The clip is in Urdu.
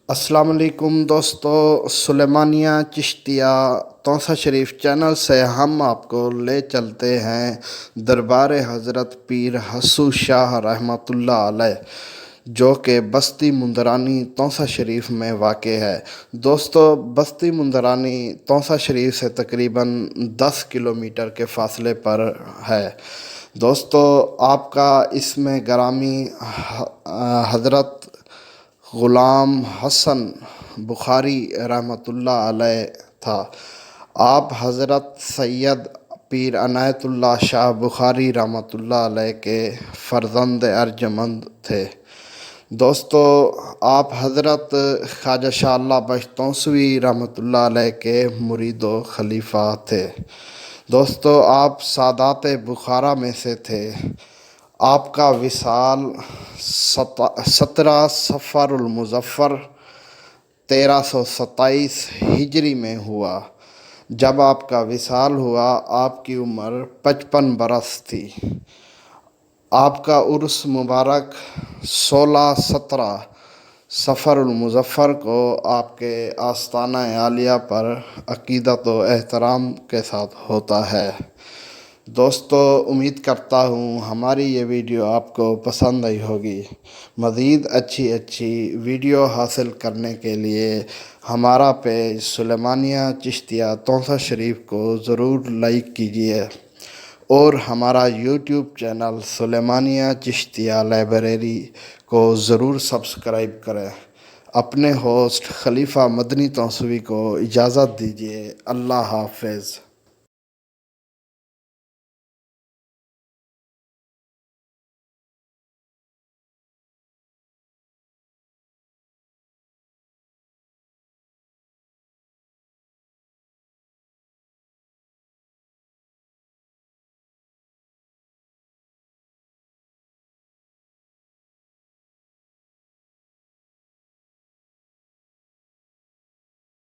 السلام علیکم دوستو، سلیمانیہ چشتیہ توسہ شریف چینل سے ہم آپ کو لے چلتے ہیں دربار حضرت پیر حسو شاہ رحمۃ اللہ علیہ، جو کہ بستی مندرانی توسہ شریف میں واقع ہے۔ دوستو، بستی مندرانی توسہ شریف سے تقریباً 10 کلومیٹر کے فاصلے پر ہے۔ دوستو، آپ کا اس میں گرامی حضرت غلام حسن بخاری رحمۃ اللہ علیہ تھا۔ آپ حضرت سید پیر عنایت اللہ شاہ بخاری رحمۃ اللہ علیہ کے فرزند ارجمند تھے۔ دوستو، آپ حضرت خواجہ شاہ اللہ بخش توسوی رحمۃ اللہ علیہ کے مرید و خلیفہ تھے۔ دوستو، آپ سادات بخارا میں سے تھے۔ آپ کا وصال 17 صفر المظفر 1327 ہجری میں ہوا۔ جب آپ کا وصال ہوا، آپ کی عمر 55 برس تھی۔ آپ کا عرس مبارک 16-17 صفر المظفر کو آپ کے آستانہ عالیہ پر عقیدت و احترام کے ساتھ ہوتا ہے۔ دوستو، امید کرتا ہوں ہماری یہ ویڈیو آپ کو پسند آئی ہوگی۔ مزید اچھی ویڈیو حاصل کرنے کے لیے ہمارا پیج سلیمانیہ چشتیہ توسہ شریف کو ضرور لائک کیجیے اور ہمارا یوٹیوب چینل سلیمانیہ چشتیہ لائبریری کو ضرور سبسکرائب کریں۔ اپنے ہوسٹ خلیفہ مدنی توسوی کو اجازت دیجیے۔ اللہ حافظ۔